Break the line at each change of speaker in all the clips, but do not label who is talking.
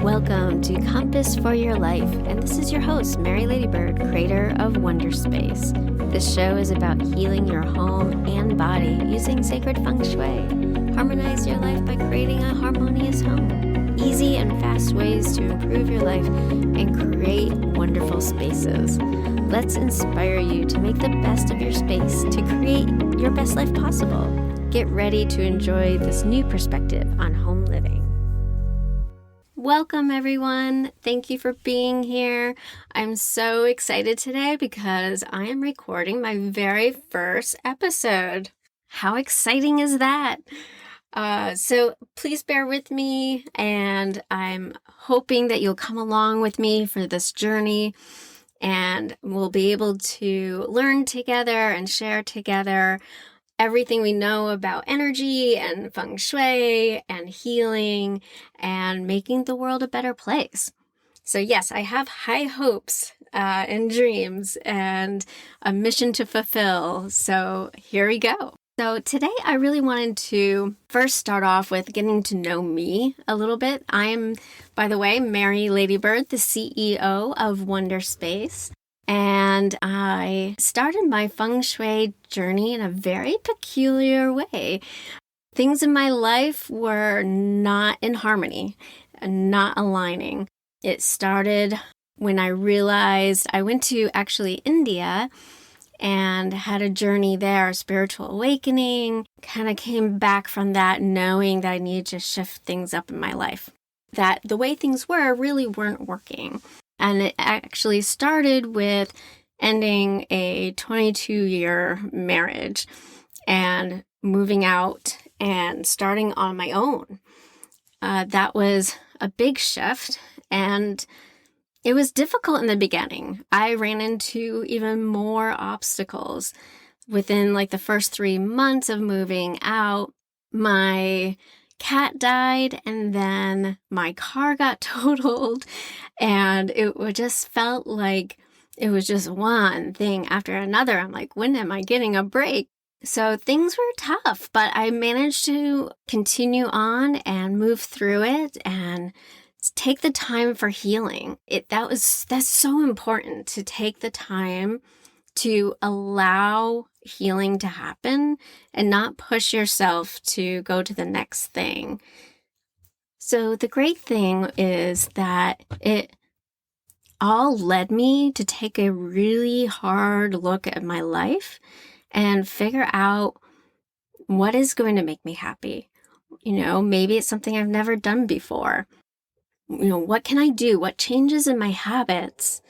Welcome to Compass for Your Life, and this is your host, Mary Ladybird, creator of Wonder Space. This show is about healing your home and body using sacred Feng Shui. Harmonize your life by creating a harmonious home. Easy and fast ways to improve your life and create wonderful spaces. Let's inspire you to make the best of your space to create your best life possible. Get ready to enjoy this new perspective on home living. Welcome, everyone. Thank you for being here. I'm so excited today because I am recording my very first episode. How exciting is that? So please bear with me, and I'm hoping that you'll come along with me for this journey, and we'll be able to learn together and share together everything we know about energy and feng shui and healing and making the world a better place. So yes, I have high hopes and dreams and a mission to fulfill. So here we go. So today I really wanted to first start off with getting to know me a little bit. I am, by the way, Mary Ladybird, the CEO of Wonder Space. And I started my feng shui journey in a very peculiar way. Things in my life were not in harmony and not aligning. It started when I realized I went to actually India and had a journey there, a spiritual awakening, kind of came back from that knowing that I needed to shift things up in my life, that the way things were really weren't working. And it actually started with ending a 22-year marriage and moving out and starting on my own. That was a big shift, and it was difficult in the beginning. I ran into even more obstacles. Within the first 3 months of moving out, my cat died, and then my car got totaled, and it just felt like it was just one thing after another. I'm like, when am I getting a break? So things were tough, but I managed to continue on and move through it and take the time for healing. That's so important, to take the time to allow healing to happen and not push yourself to go to the next thing. So the great thing is that it all led me to take a really hard look at my life and figure out what is going to make me happy. Maybe it's something I've never done before. What can I do? What changes in my habits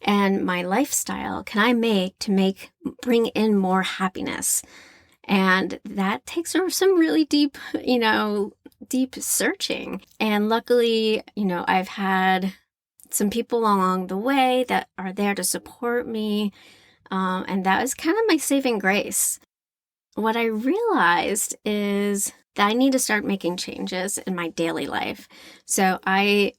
and my lifestyle can I make to bring in more happiness? And that takes some really deep searching. And luckily, I've had some people along the way that are there to support me. And that was kind of my saving grace. What I realized is that I need to start making changes in my daily life. So I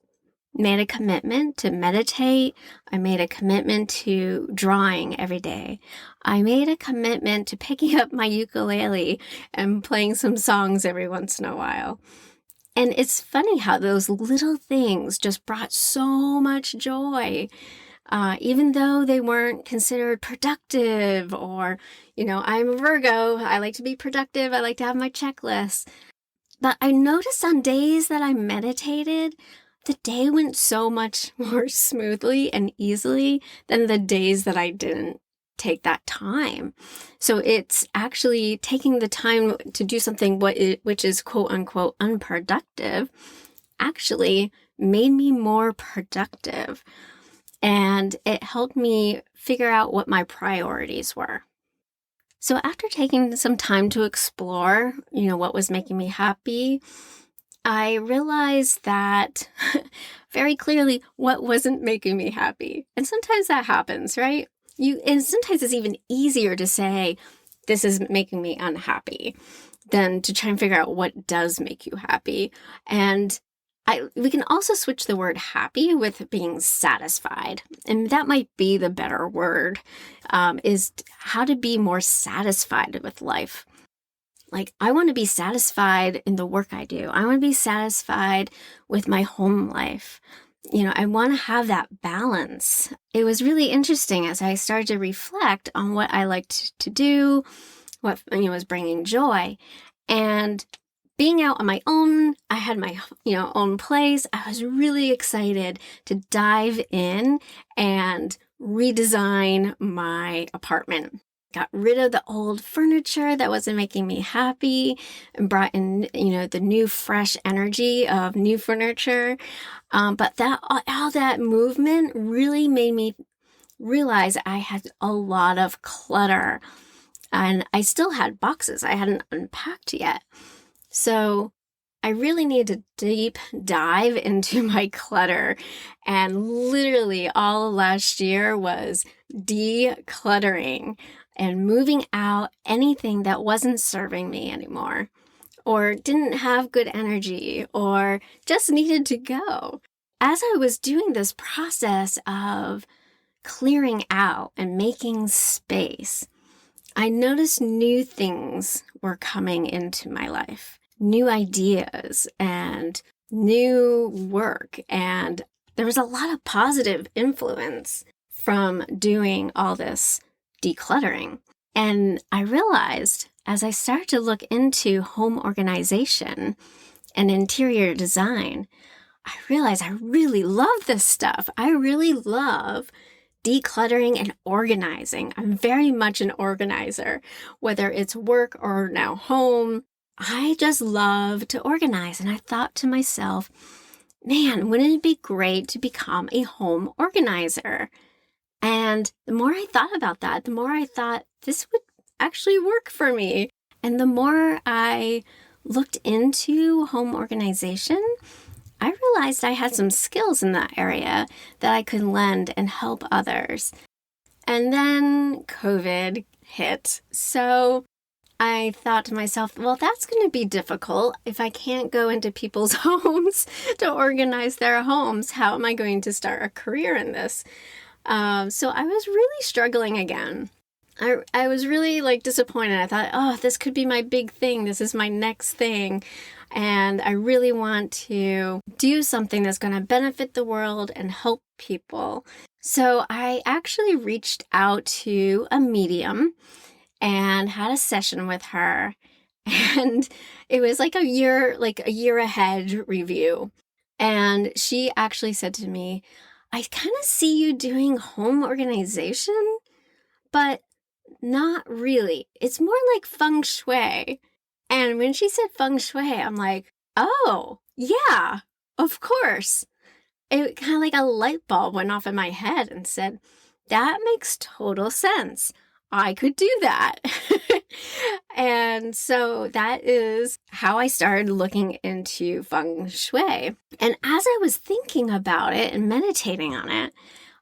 made a commitment to meditate. I made a commitment to drawing every day. I made a commitment to picking up my ukulele and playing some songs every once in a while. And it's funny how those little things just brought so much joy, even though they weren't considered productive or, I'm a Virgo. I like to be productive. I like to have my checklist. But I noticed on days that I meditated, the day went so much more smoothly and easily than the days that I didn't take that time. So it's actually taking the time to do something which is quote unquote unproductive actually made me more productive. And it helped me figure out what my priorities were. So after taking some time to explore, what was making me happy, I realized that very clearly what wasn't making me happy. And sometimes that happens, right? And sometimes it's even easier to say, this is making me unhappy, than to try and figure out what does make you happy. And we can also switch the word happy with being satisfied. And that might be the better word, is how to be more satisfied with life. Like, I want to be satisfied in the work I do. I want to be satisfied with my home life. I want to have that balance. It was really interesting as I started to reflect on what I liked to do, what was bringing joy. And being out on my own, I had my own place. I was really excited to dive in and redesign my apartment. Got rid of the old furniture that wasn't making me happy and brought in, the new fresh energy of new furniture. But all that movement really made me realize I had a lot of clutter, and I still had boxes I hadn't unpacked yet. So I really needed to deep dive into my clutter, and literally all last year was decluttering and moving out anything that wasn't serving me anymore, or didn't have good energy, or just needed to go. As I was doing this process of clearing out and making space, I noticed new things were coming into my life, new ideas and new work. And there was a lot of positive influence from doing all this decluttering. And I realized as I started to look into home organization and interior design, I realized I really love this stuff. I really love decluttering and organizing. I'm very much an organizer, whether it's work or now home. I just love to organize. And I thought to myself, man, wouldn't it be great to become a home organizer? And the more I thought about that, the more I thought this would actually work for me. And the more I looked into home organization, I realized I had some skills in that area that I could lend and help others. And then COVID hit. So I thought to myself, well, that's going to be difficult. If I can't go into people's homes to organize their homes, how am I going to start a career in this? So I was really struggling again. I was really disappointed. I thought, oh, this could be my big thing. This is my next thing. And I really want to do something that's going to benefit the world and help people. So I actually reached out to a medium and had a session with her. And it was like a year ahead review. And she actually said to me, I kind of see you doing home organization, but not really. It's more like Feng Shui. And when she said Feng Shui, I'm like, oh, yeah, of course. It kind of like a light bulb went off in my head and said, that makes total sense. I could do that. And so that is how I started looking into Feng Shui. And as I was thinking about it and meditating on it,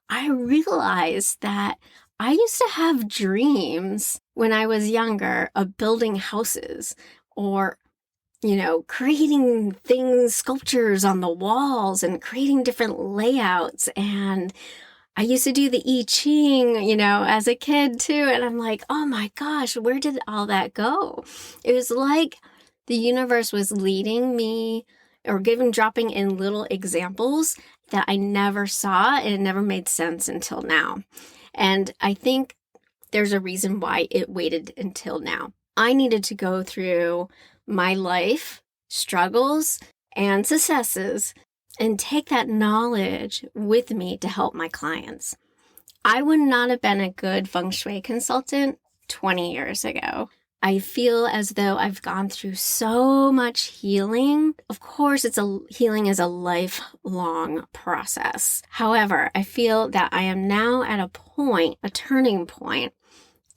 I realized that I used to have dreams when I was younger of building houses or, creating things, sculptures on the walls and creating different layouts. And I used to do the I Ching, as a kid too. And I'm like, oh my gosh, where did all that go? It was like the universe was leading me or dropping in little examples that I never saw, and it never made sense until now. And I think there's a reason why it waited until now. I needed to go through my life struggles and successes and take that knowledge with me to help my clients. I would not have been a good Feng Shui consultant 20 years ago. I feel as though I've gone through so much healing. Of course, healing is a lifelong process. However, I feel that I am now at a turning point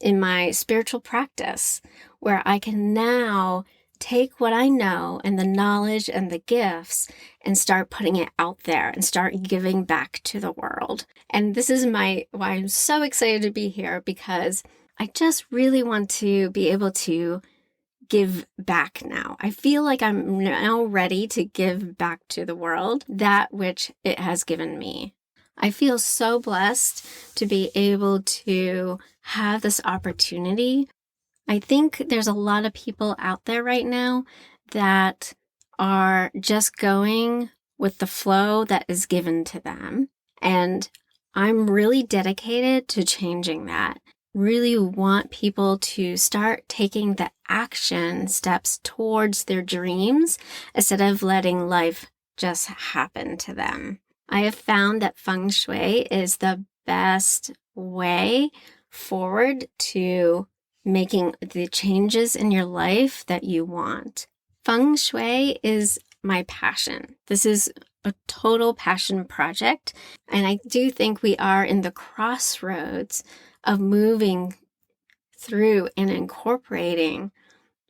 in my spiritual practice where I can now take what I know and the knowledge and the gifts and start putting it out there and start giving back to the world. And this is why I'm so excited to be here, because I just really want to be able to give back now. I feel like I'm now ready to give back to the world that which it has given me. I feel so blessed to be able to have this opportunity. I think there's a lot of people out there right now that are just going with the flow that is given to them. And I'm really dedicated to changing that. Really want people to start taking the action steps towards their dreams instead of letting life just happen to them. I have found that Feng Shui is the best way forward to making the changes in your life that you want. Feng Shui is my passion. This is a total passion project. And I do think we are in the crossroads of moving through and incorporating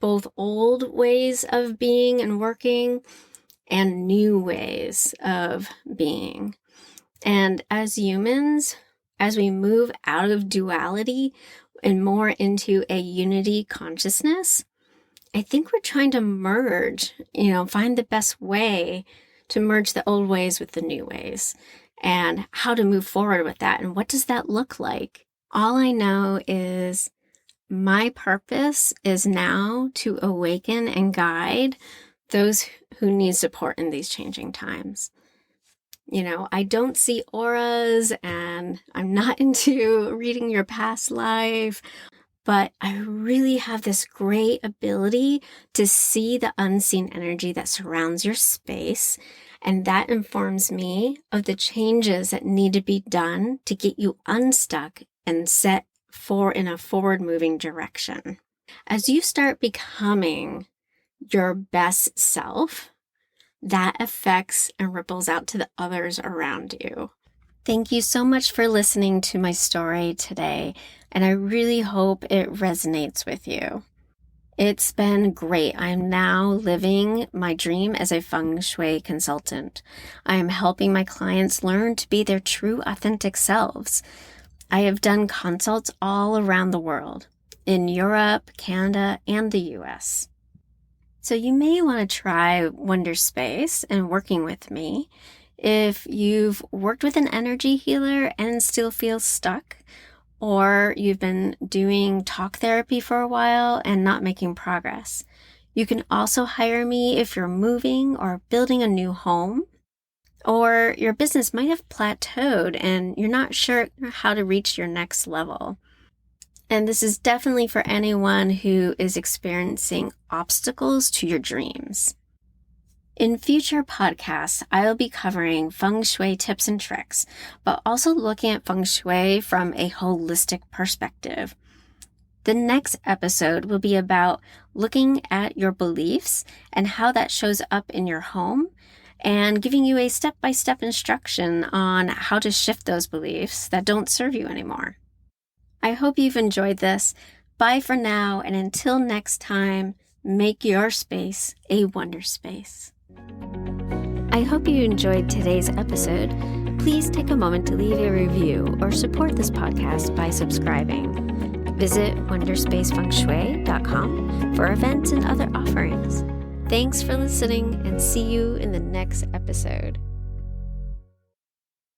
both old ways of being and working and new ways of being. And as humans, as we move out of duality and more into a unity consciousness, I think we're trying to merge, find the best way to merge the old ways with the new ways and how to move forward with that. And what does that look like? All I know is my purpose is now to awaken and guide those who need support in these changing times. I don't see auras and I'm not into reading your past life, but I really have this great ability to see the unseen energy that surrounds your space. And that informs me of the changes that need to be done to get you unstuck and set in a forward moving direction. As you start becoming your best self, that affects and ripples out to the others around you. Thank you so much for listening to my story today, and I really hope it resonates with you. It's been great. I'm now living my dream as a Feng Shui consultant. I am helping my clients learn to be their true, authentic selves. I have done consults all around the world, in Europe, Canada, and the US. So you may want to try Wonder Space and working with me if you've worked with an energy healer and still feel stuck, or you've been doing talk therapy for a while and not making progress. You can also hire me if you're moving or building a new home, or your business might have plateaued and you're not sure how to reach your next level. And this is definitely for anyone who is experiencing obstacles to your dreams. In future podcasts, I'll be covering Feng Shui tips and tricks, but also looking at Feng Shui from a holistic perspective. The next episode will be about looking at your beliefs and how that shows up in your home, and giving you a step-by-step instruction on how to shift those beliefs that don't serve you anymore. I hope you've enjoyed this. Bye for now, and until next time, make your space a wonder space. I hope you enjoyed today's episode. Please take a moment to leave a review or support this podcast by subscribing. Visit wonderspacefengshui.com for events and other offerings. Thanks for listening, and see you in the next episode.